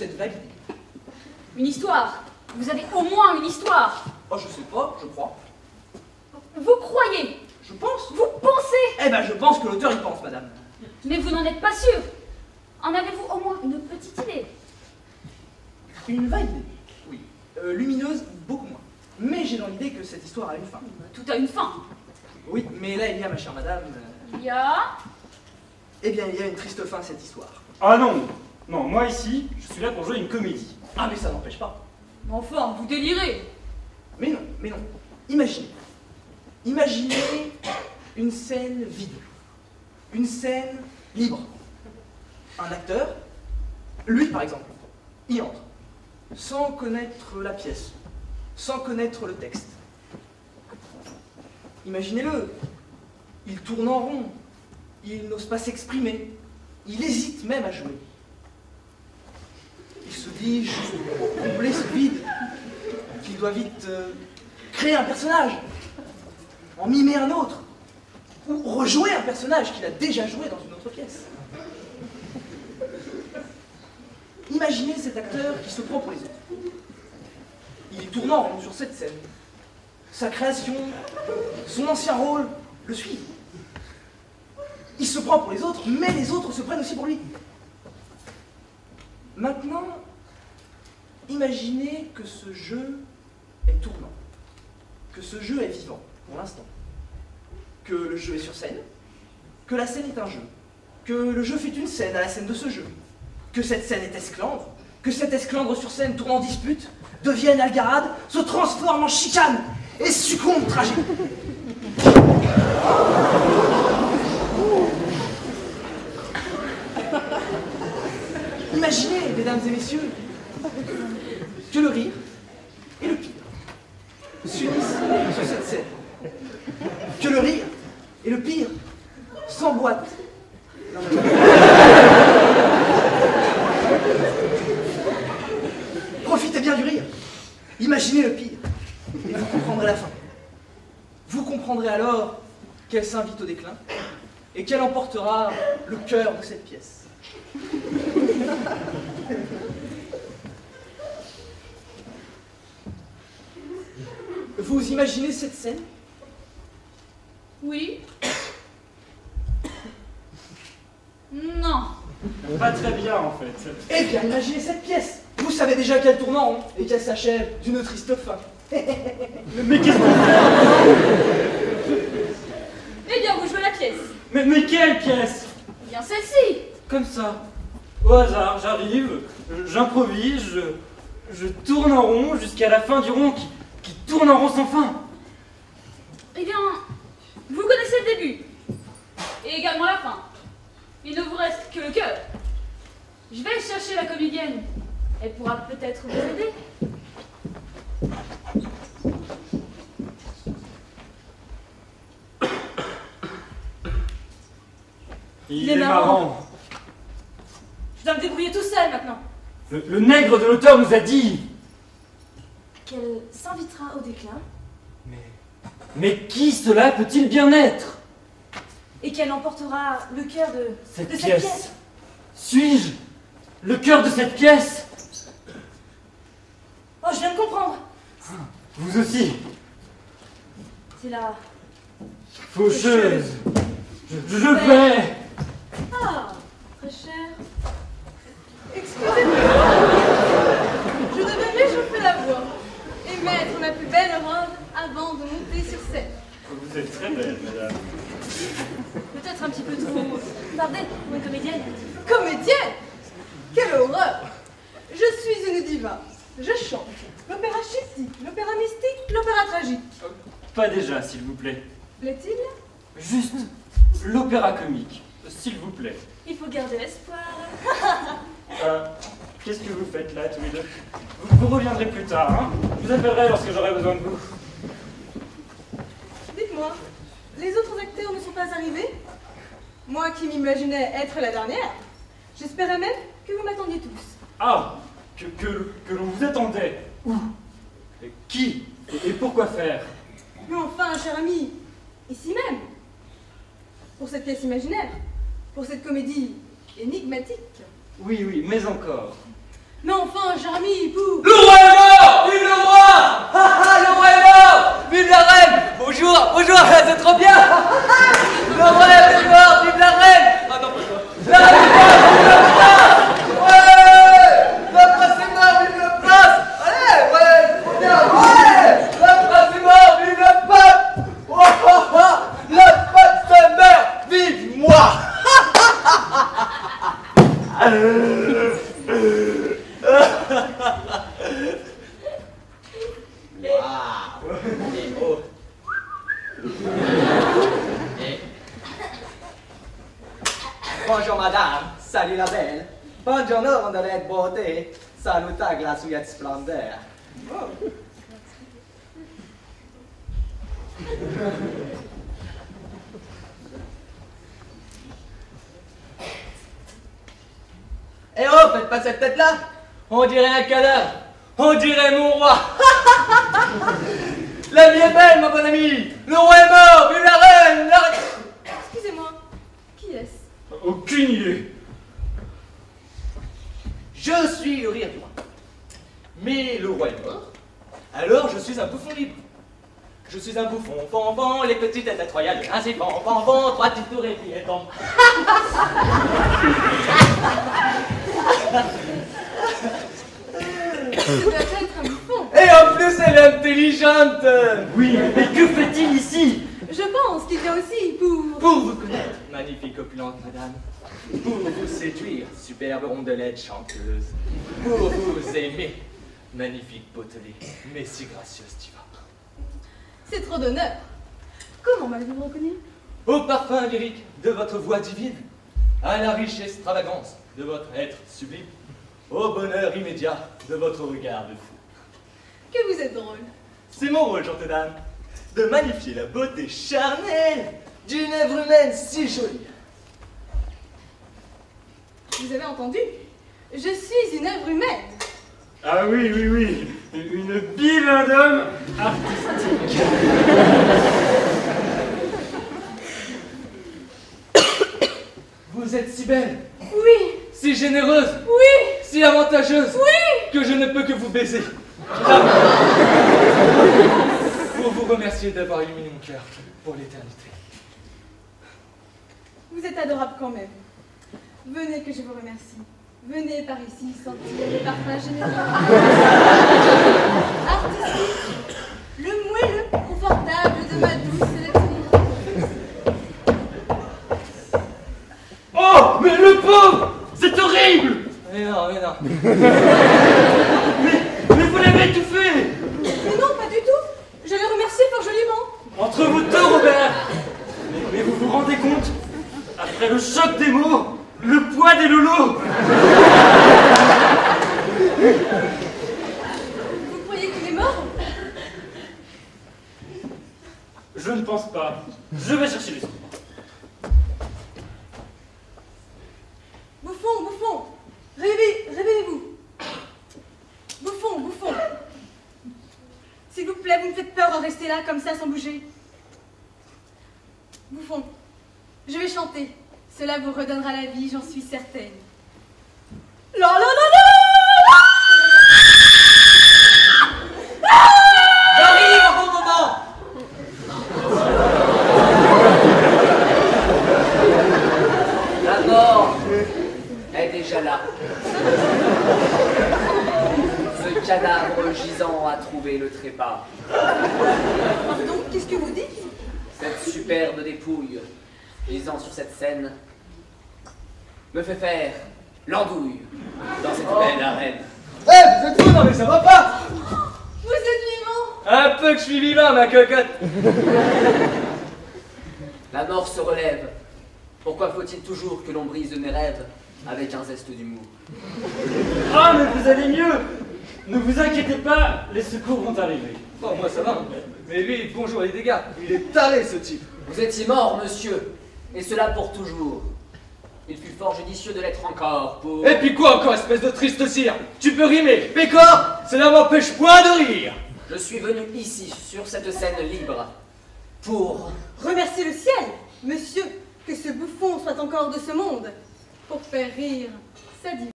cette vague idée. Une histoire. Vous avez au moins une histoire. Oh, je sais pas, je crois. Vous croyez. Je pense. Vous pensez. Eh ben, je pense que l'auteur y pense, madame. Mais vous n'en êtes pas sûr. En avez-vous au moins une petite idée? Une vague idée, oui. Lumineuse, beaucoup moins. Mais j'ai dans l'idée que cette histoire a une fin. Tout a une fin. Oui, mais là, il y a, ma chère madame... Il y a... Eh bien, il y a une triste fin à cette histoire. Ah non, non, moi ici, je suis là pour jouer une comédie. Ah, mais ça n'empêche pas. Mais enfin, vous délirez. Mais non, mais non. Imaginez. Imaginez une scène vide. Une scène libre. Un acteur, lui par exemple, y entre, sans connaître la pièce, sans connaître le texte. Imaginez-le. Il tourne en rond. Il n'ose pas s'exprimer. Il hésite même à jouer. Il se dit, juste pour combler ce vide, qu'il doit vite créer un personnage, en mimer un autre, ou rejouer un personnage qu'il a déjà joué dans une autre pièce. Imaginez cet acteur qui se prend pour les autres. Il tourne en rond sur cette scène. Sa création, son ancien rôle le suivent. Il se prend pour les autres, mais les autres se prennent aussi pour lui. Maintenant, imaginez que ce jeu est tournant, que ce jeu est vivant, pour l'instant, que le jeu est sur scène, que la scène est un jeu, que le jeu fait une scène à la scène de ce jeu, que cette scène est esclandre, que cette esclandre sur scène tourne en dispute, devienne algarade, se transforme en chicane et succombe tragique. Imaginez, mesdames et messieurs, que le rire et le pire s'unissent sur cette scène. Que le rire et le pire s'emboîtent. Profitez bien du rire. Imaginez le pire. Et vous comprendrez la fin. Vous comprendrez alors qu'elle s'invite au déclin et qu'elle emportera le cœur de cette pièce. Vous imaginez cette scène? Oui. Non. Pas très bien en fait. Eh bien, imaginez cette pièce. Vous savez déjà qu'elle tourne en rond et qu'elle s'achève d'une triste fin. Mais qu'est-ce qu'on fait? Eh bien, vous jouez la pièce. Mais quelle pièce? Eh bien, celle-ci. Comme ça. Au hasard, j'arrive, j'improvise, je tourne en rond jusqu'à la fin du rond qui tourne en rond sans fin. Eh bien, vous connaissez le début. Et également la fin. Il ne vous reste que le cœur. Je vais chercher la comédienne. Elle pourra peut-être vous aider. Il est marrant. Je dois me débrouiller tout seul maintenant. Le nègre de l'auteur nous a dit Qu'elle s'invitera au déclin. Mais qui cela peut-il bien être? Et qu'elle emportera le cœur de Cette cette pièce. Suis-je le cœur de cette pièce? Oh, je viens de comprendre. Vous aussi. C'est la... Faucheuse. Je vais. Ah, très cher. Excusez-moi. Je devais réchauffer la voix et mettre ma plus belle robe avant de monter sur scène. Vous êtes très belle, madame. Peut-être un petit peu trop... Pardon, pour une comédienne. Comédienne? Quelle horreur! Je suis une diva. Je chante l'opéra chitique, l'opéra mystique, l'opéra tragique. Pas déjà, s'il vous plaît. Plaît-il? Juste l'opéra comique, s'il vous plaît. Il faut garder espoir. Qu'est-ce que vous faites là, tous les deux? Vous reviendrez plus tard, hein? Je vous appellerai lorsque j'aurai besoin de vous. Dites-moi, les autres acteurs ne sont pas arrivés? Moi qui m'imaginais être la dernière, j'espérais même que vous m'attendiez tous. Ah, que l'on vous attendait. Où? Et qui? Et pourquoi faire? Mais enfin, cher ami, ici même, pour cette pièce imaginaire, pour cette comédie énigmatique. Oui, mais encore. Mais enfin, Jeremy, pour... Le roi est mort! Vive le roi! Le roi est mort! Vive la reine! Bonjour, bonjour, c'est trop bien! Le roi est mort! Vive la reine! Ah non, pas toi. La reine est morte! Vive le prince! Ouais! Le prince est mort! Vive le prince! Allez, ouais! Trop bien! Ouais! Le prince est mort! Vive le pape! Oh, oh, oh! Le pape se meurt! Vive moi! Waouh! Et oh! Bonjour madame, salut la belle. Buongiorno de la beauté. Saluta grâce et splendeur. Oh. Eh oh, faites pas cette tête-là! On dirait un cadavre! On dirait mon roi! La vie est belle, ma bonne amie! Le roi est mort! Vive la reine! La reine! Excusez-moi, qui est-ce? Aucune idée. Je suis le rire du roi. Mais le roi est mort, alors je suis un bouffon libre. Je suis un bouffon, fanfan, les petites têtes royales, ainsi fanfan, trois petites tours et puis étant. Ça doit être un bouffon. Et en plus, elle est intelligente! Oui, mais que fait-il ici? Je pense qu'il vient aussi Pour vous connaître, magnifique opulente madame. Pour vous séduire, superbe rondelette chanteuse. Pour vous aimer, magnifique potelée, mais si gracieuse diva. C'est trop d'honneur. Comment m'avez-vous reconnu? Au parfum lyrique de votre voix divine, à la riche extravagance de votre être sublime, au bonheur immédiat de votre regard de fou. Que vous êtes drôle. C'est mon rôle, gentille dame, de magnifier la beauté charnelle d'une œuvre humaine si jolie. Vous avez entendu? Je suis une œuvre humaine. Ah oui, oui, oui. Une bible d'homme artistique. Vous êtes si belle, Oui, si généreuse, oui, si avantageuse, oui. que je ne peux que vous baiser. Pour vous remercier d'avoir illuminé mon cœur pour l'éternité. Vous êtes adorable quand même. Venez que je vous remercie. Venez par ici sentir le parfum généreux. Artistique, le moelleux confortable de ma douce lectrice. Oh, mais le pauvre! C'est horrible! Mais non, mais non. Mais vous l'avez étouffé! Mais non, pas du tout. Je l'ai remercié fort joliment. Entre vous deux, Robert! Mais vous vous rendez compte? Après le choc des mots, le poids des lolos! Vous croyez qu'il est mort? Je ne pense pas. Je vais chercher les secours. Bouffon, bouffon, réveillez-vous. Bouffon, bouffon. S'il vous plaît, vous me faites peur en rester là comme ça sans bouger. Bouffon, je vais chanter. Cela vous redonnera la vie, j'en suis certaine. La la la la! J'arrive au bon moment. La mort est déjà là. Ce cadavre gisant a trouvé le trépas. Pardon, qu'est-ce que vous dites? Cette superbe dépouille gisant sur cette scène me fait faire l'andouille dans cette belle arène. Eh, vous êtes fous? Non mais ça va pas! Vous êtes vivant? Un peu que je suis vivant, ma cocotte. La mort se relève. Pourquoi faut-il toujours que l'on brise de mes rêves avec un zeste d'humour? Ah, mais vous allez mieux! Ne vous inquiétez pas, les secours vont arriver. Oh, moi ça va. Mais lui, bonjour les dégâts. Il est taré, ce type. Vous étiez mort, monsieur. Et cela pour toujours. Il fut fort judicieux de l'être encore pour... Et puis quoi encore, espèce de triste cire? Tu peux rimer, pécor, cela m'empêche point de rire. Je suis venu ici, sur cette scène libre, pour... Remerciez le ciel, monsieur, que ce bouffon soit encore de ce monde, pour faire rire sa diva.